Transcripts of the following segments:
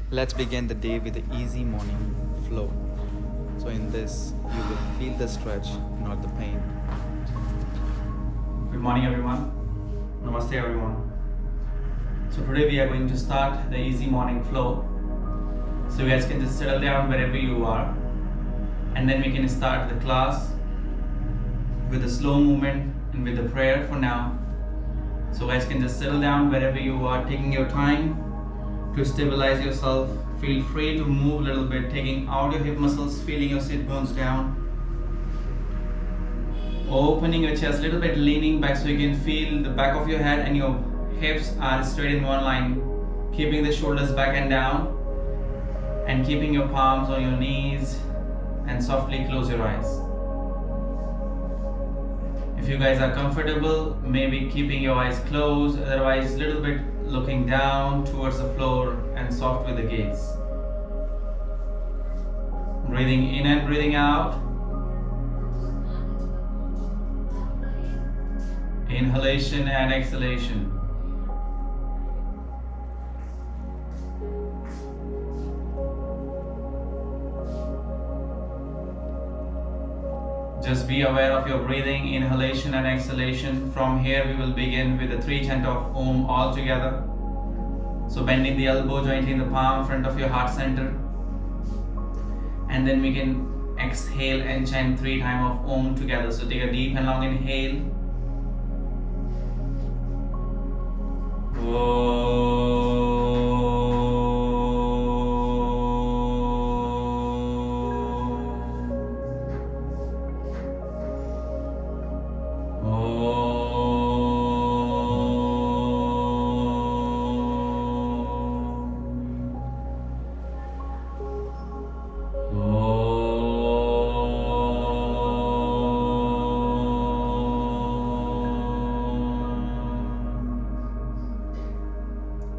Let's begin the day with the easy morning flow. So, in this, you will feel the stretch, not the pain. Good morning, everyone. Namaste, everyone. So today we are going to start the easy morning flow. So you guys can just settle down wherever you are, and then we can start the class with a slow movement and with a prayer for now. So guys can just settle down wherever you are, taking your time to stabilize yourself. Feel free to move a little bit, taking out your hip muscles, feeling your sit bones down. Opening your chest a little bit, leaning back so you can feel the back of your head and your hips are straight in one line. Keeping the shoulders back and down, and keeping your palms on your knees, and softly close your eyes. If you guys are comfortable, maybe keeping your eyes closed, otherwise a little bit looking down towards the floor and soft with the gaze. Breathing in and breathing out. Inhalation and exhalation. Just be aware of your breathing, inhalation and exhalation. From here we will begin with the 3 chant of Om all together. So bending the elbow jointly in the palm, front of your heart center. And then we can exhale and chant 3 times of Om together. So take a deep and long inhale.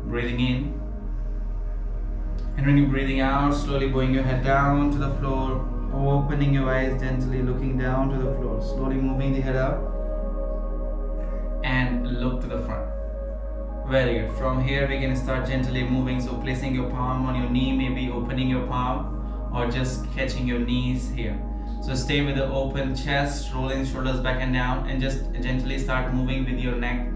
Breathing in, and when you're breathing out, slowly bowing your head down to the floor, opening your eyes gently, looking down to the floor, slowly moving the head up and look to the front. Very good. From here we can start gently moving, so placing your palm on your knee, maybe opening your palm or just catching your knees here. So stay with the open chest, rolling shoulders back and down, and just gently start moving with your neck.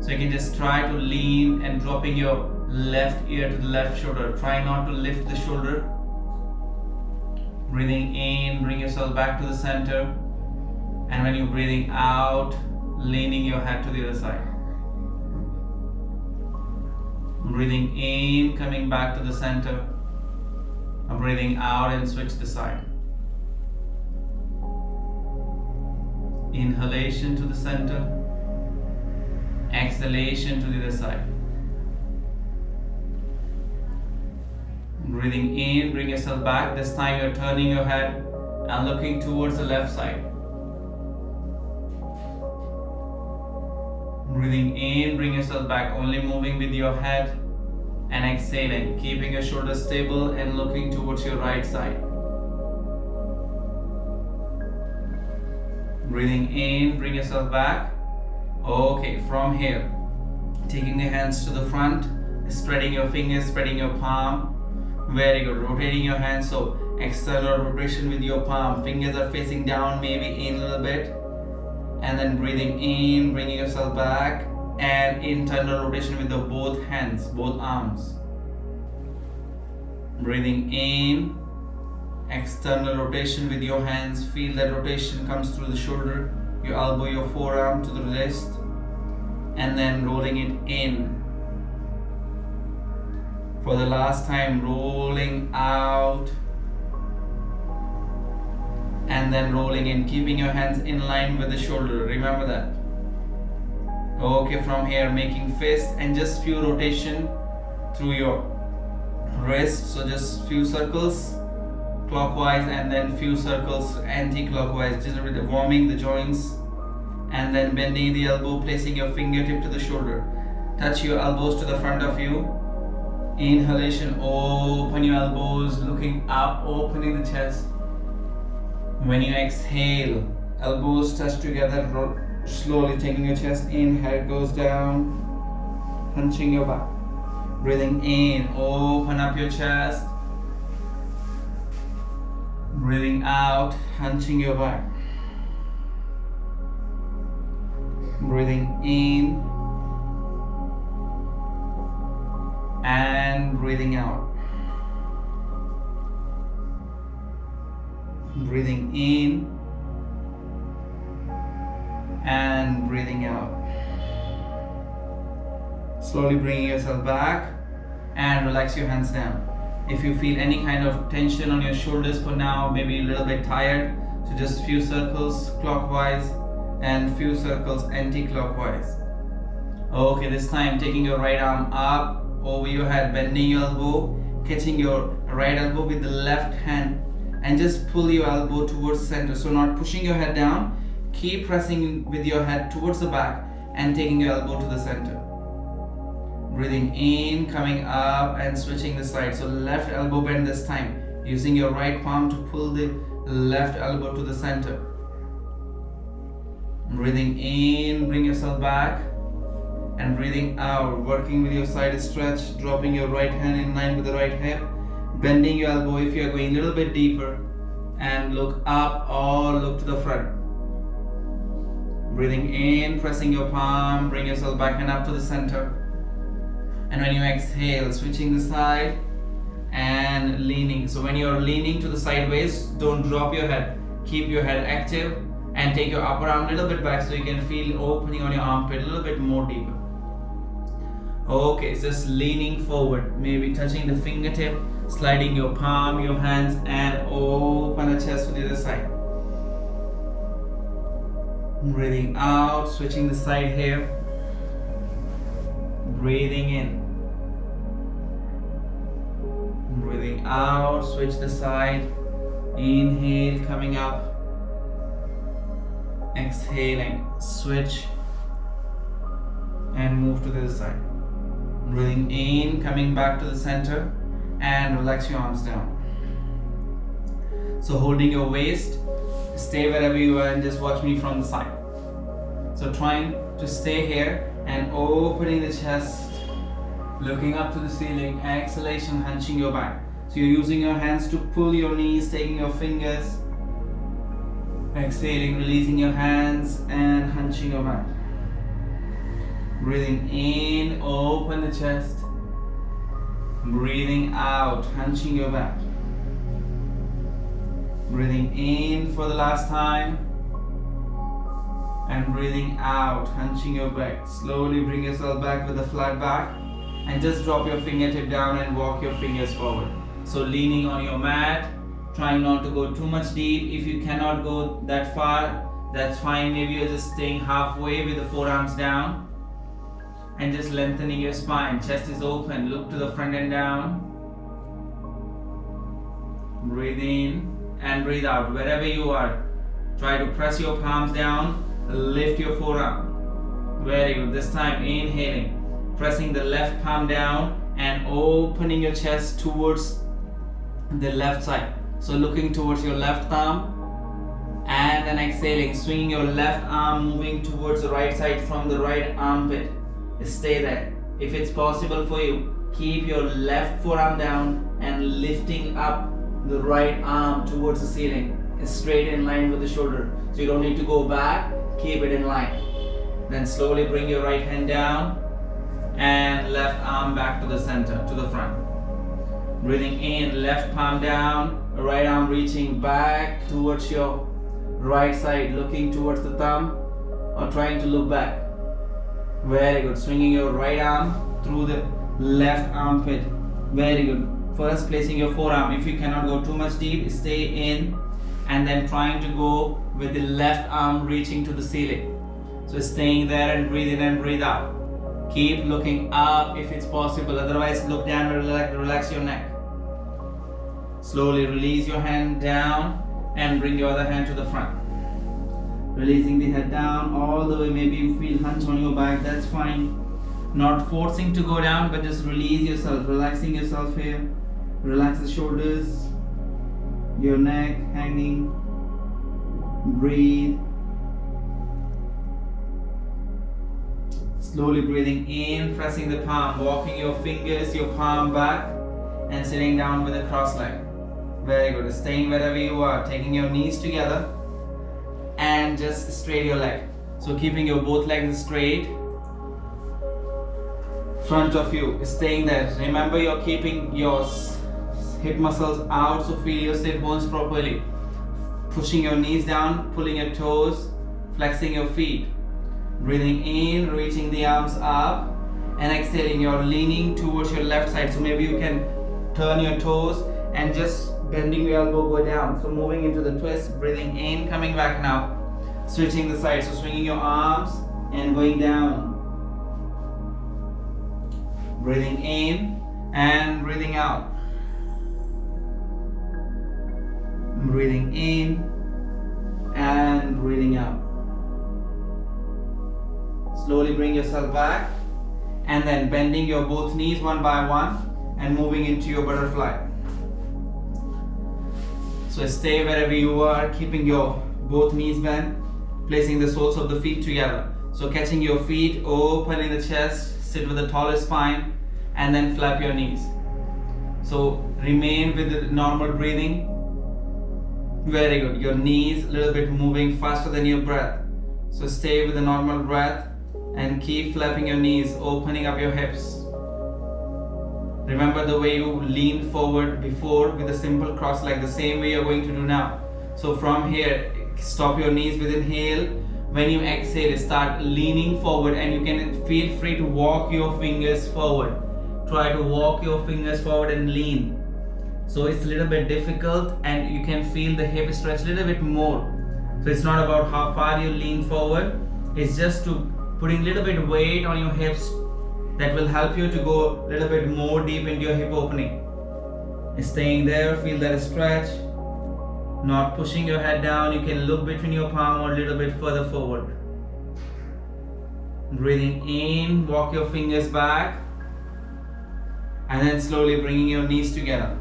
So you can just try to lean and dropping your left ear to the left shoulder. Try not to lift the shoulder. Breathing in, bring yourself back to the center. And when you're breathing out, leaning your head to the other side. Breathing in, coming back to the center. And breathing out and switch the side. Inhalation to the center. Exhalation to the other side. Breathing in, bring yourself back. This time you're turning your head and looking towards the left side. Breathing in, bring yourself back, only moving with your head, and exhaling, keeping your shoulders stable and looking towards your right side. Breathing in, bring yourself back. Okay, from here, taking the hands to the front, spreading your fingers, spreading your palm. Very good. Rotating your hands, so external rotation with your palm. Fingers are facing down, maybe in a little bit. And then breathing in, bringing yourself back. And internal rotation with the both hands, both arms. Breathing in, external rotation with your hands. Feel that rotation comes through the shoulder, your elbow, your forearm to the wrist, and then rolling it in. For the last time, rolling out and then rolling in, keeping your hands in line with the shoulder. Remember that. Okay, from here, making fist and just few rotation through your wrist. So just few circles clockwise and then few circles anti-clockwise, just warming the joints, and then bending the elbow, placing your fingertip to the shoulder. Touch your elbows to the front of you. Inhalation, open your elbows, looking up, opening the chest. When you exhale, elbows touch together, slowly taking your chest in, head goes down, hunching your back. Breathing in, open up your chest. Breathing out, hunching your back. Breathing in and breathing out. Breathing in and breathing out. Slowly bringing yourself back and relax your hands down. If you feel any kind of tension on your shoulders for now, maybe a little bit tired, so just few circles clockwise and few circles anti-clockwise. Okay, this time taking your right arm up over your head, bending your elbow, catching your right elbow with the left hand and just pull your elbow towards center. So not pushing your head down, keep pressing with your head towards the back and taking your elbow to the center. Breathing in, coming up and switching the side. So left elbow bend this time, using your right palm to pull the left elbow to the center. Breathing in, bring yourself back and breathing out, working with your side stretch, dropping your right hand in line with the right hip, bending your elbow if you are going a little bit deeper and look up or look to the front. Breathing in, pressing your palm, bring yourself back and up to the center. And when you exhale, switching the side and leaning. So when you're leaning to the sideways, don't drop your head. Keep your head active and take your upper arm a little bit back so you can feel opening on your armpit a little bit more deeper. Okay, so just leaning forward, maybe touching the fingertip, sliding your palm, your hands, and open the chest to the other side. Breathing out, switching the side here. Breathing in. Breathing out, switch the side. Inhale, coming up. Exhaling, switch and move to the other side. Breathing in, coming back to the center and relax your arms down. So holding your waist, stay wherever you are and just watch me from the side. So trying to stay here and opening the chest, looking up to the ceiling, exhalation, hunching your back. So you're using your hands to pull your knees, taking your fingers, exhaling, releasing your hands and hunching your back. Breathing in, open the chest. Breathing out, hunching your back. Breathing in for the last time. And breathing out, hunching your back. Slowly bring yourself back with a flat back. And just drop your fingertip down and walk your fingers forward. So leaning on your mat, trying not to go too much deep. If you cannot go that far, that's fine. Maybe you're just staying halfway with the forearms down. And just lengthening your spine. Chest is open. Look to the front and down. Breathe in and breathe out. Wherever you are, try to press your palms down. Lift your forearm. Very good. This time inhaling. Pressing the left palm down and opening your chest towards the left side. So looking towards your left thumb. And then exhaling. Swinging your left arm, moving towards the right side from the right armpit. Stay there. If it's possible for you, keep your left forearm down and lifting up the right arm towards the ceiling, straight in line with the shoulder. So you don't need to go back, keep it in line. Then slowly bring your right hand down and left arm back to the center, to the front. Breathing in, left palm down, right arm reaching back towards your right side, looking towards the thumb or trying to look back. Very good. Swinging your right arm through the left armpit. Very good. First placing your forearm. If you cannot go too much deep, stay in and then trying to go with the left arm reaching to the ceiling. So staying there and breathe in and breathe out. Keep looking up if it's possible. Otherwise, look down and relax your neck. Slowly release your hand down and bring your other hand to the front. Releasing the head down all the way. Maybe you feel hunch on your back, that's fine. Not forcing to go down, but just release yourself, relaxing yourself here. Relax the shoulders, your neck hanging. Breathe. Slowly breathing in, pressing the palm, walking your fingers, your palm back and sitting down with a cross leg. Very good. Staying wherever you are, taking your knees together and just straight your leg. So keeping your both legs straight, front of you, staying there. Remember, you're keeping your hip muscles out, so feel your sit bones properly. Pushing your knees down, pulling your toes, flexing your feet. Breathing in, reaching the arms up, and exhaling, you're leaning towards your left side. So maybe you can turn your toes and just bending your elbow, go down. So moving into the twist, breathing in, coming back now. Switching the sides, so swinging your arms and going down. Breathing in and breathing out. Breathing in and breathing out. Slowly bring yourself back and then bending your both knees one by one and moving into your butterfly. So stay wherever you are, keeping your both knees bent, placing the soles of the feet together. So catching your feet, open in the chest, sit with the taller spine, and then flap your knees. So remain with the normal breathing. Very good. Your knees a little bit moving faster than your breath. So stay with the normal breath and keep flapping your knees, opening up your hips. Remember the way you leaned forward before with a simple cross leg, the same way you're going to do now. So from here, stop your knees with inhale. When you exhale, start leaning forward, and you can feel free to walk your fingers forward. Try to walk your fingers forward and lean. So it's a little bit difficult and you can feel the hip stretch a little bit more. So it's not about how far you lean forward, it's just to putting a little bit weight on your hips that will help you to go a little bit more deep into your hip opening. Staying there, feel that stretch, not pushing your head down. You can look between your palm or a little bit further forward. Breathing in, walk your fingers back, and then slowly bringing your knees together.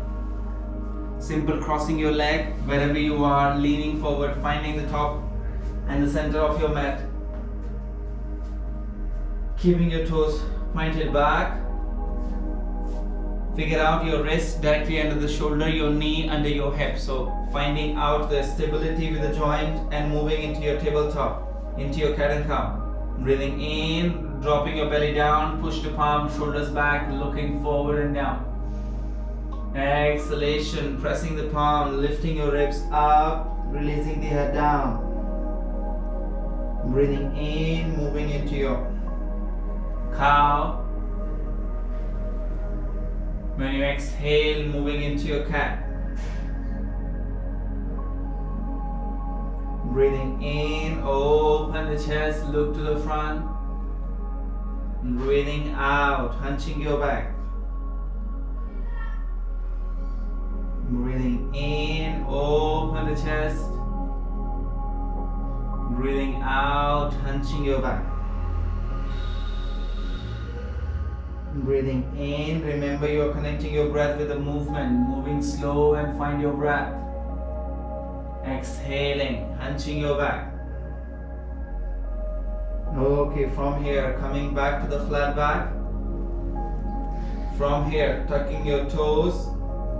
Simple crossing your leg wherever you are, leaning forward, finding the top and the center of your mat. Keeping your toes pointed back. Figure out your wrist directly under the shoulder, your knee under your hip. So finding out the stability with the joint and moving into your tabletop, into your cat and cow. Breathing in, dropping your belly down, push the palm, shoulders back, looking forward and down. Exhalation, pressing the palm, lifting your ribs up, releasing the head down. Breathing in, moving into your cow. When you exhale, moving into your cat. Breathing in, open the chest, look to the front. Breathing out, hunching your back. Breathing in, open the chest. Breathing out, hunching your back. Breathing in, remember you are connecting your breath with the movement, moving slow and find your breath. Exhaling, hunching your back. Okay, from here, coming back to the flat back. From here, tucking your toes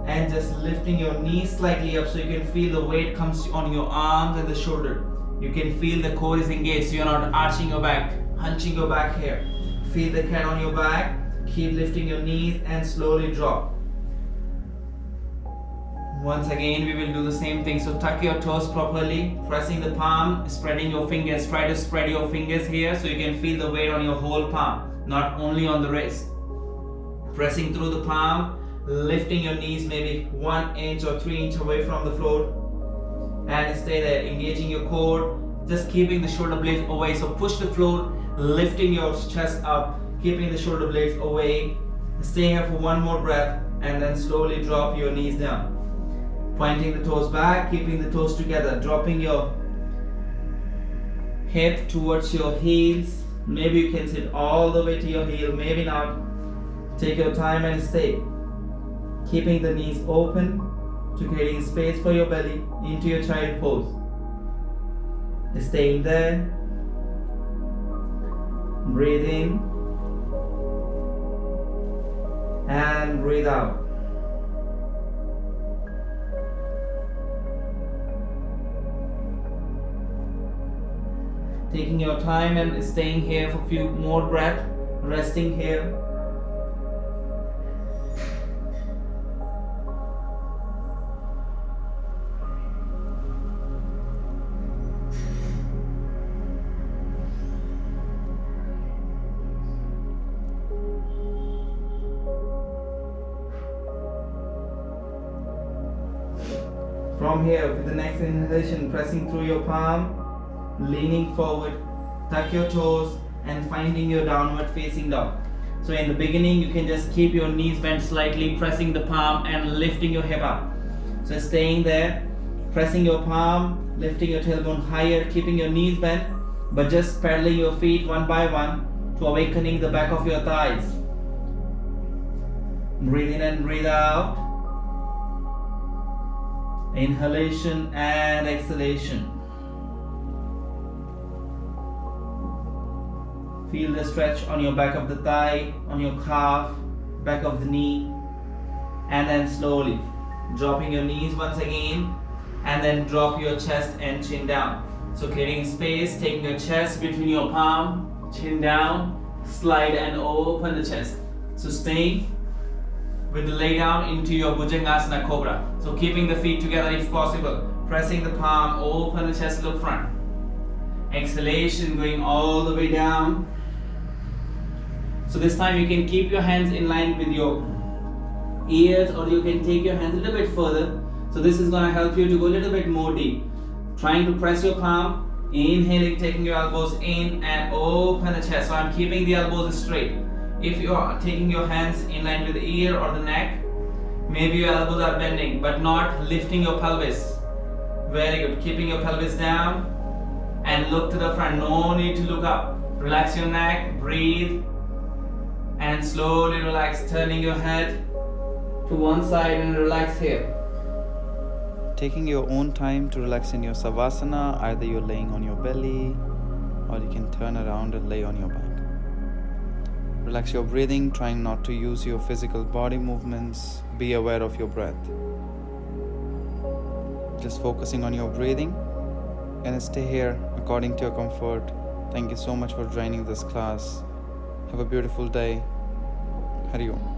and just lifting your knees slightly up so you can feel the weight comes on your arms and the shoulder. You can feel the core is engaged, so you're not arching your back, hunching your back here. Feel the cat on your back. Keep lifting your knees and slowly drop. Once again, we will do the same thing. So tuck your toes properly, pressing the palm, spreading your fingers. Try to spread your fingers here so you can feel the weight on your whole palm, not only on the wrist. Pressing through the palm, lifting your knees maybe 1 inch or 3 inches away from the floor. And stay there, engaging your core, just keeping the shoulder blades away. So push the floor, lifting your chest up, keeping the shoulder blades away. Stay here for one more breath and then slowly drop your knees down. Pointing the toes back, keeping the toes together, dropping your hip towards your heels. Maybe you can sit all the way to your heel, maybe not. Take your time and stay. Keeping the knees open to creating space for your belly into your child pose. Staying there. Breathe in and breathe out. taking your time and staying here for a few more breaths, resting here. From here, with the next inhalation, pressing through your palm, leaning forward, tuck your toes and finding your downward facing dog. So in the beginning, you can just keep your knees bent slightly, pressing the palm and lifting your hip up. So staying there, pressing your palm, lifting your tailbone higher, keeping your knees bent, but just pedaling your feet one by one to awakening the back of your thighs. Breathe in and breathe out. Inhalation and exhalation. Feel the stretch on your back of the thigh, on your calf, back of the knee, and then slowly dropping your knees once again, and then drop your chest and chin down. So creating space, taking your chest between your palm, chin down, slide and open the chest. So staying with the lay down into your Bhujangasana Cobra. So keeping the feet together if possible, pressing the palm, open the chest, look front. Exhalation going all the way down. So this time you can keep your hands in line with your ears, or you can take your hands a little bit further. So this is going to help you to go a little bit more deep. Trying to press your palm, inhaling, taking your elbows in and open the chest. So I'm keeping the elbows straight. If you are taking your hands in line with the ear or the neck, maybe your elbows are bending but not lifting your pelvis. Very good. Keeping your pelvis down and look to the front. No need to look up. Relax your neck, breathe, and slowly relax, turning your head to one side and relax here. Taking your own time to relax in your Savasana, either you're laying on your belly or you can turn around and lay on your back. Relax your breathing, trying not to use your physical body movements. Be aware of your breath. Just focusing on your breathing and stay here according to your comfort. Thank you so much for joining this class. Have a beautiful day. Hari Om.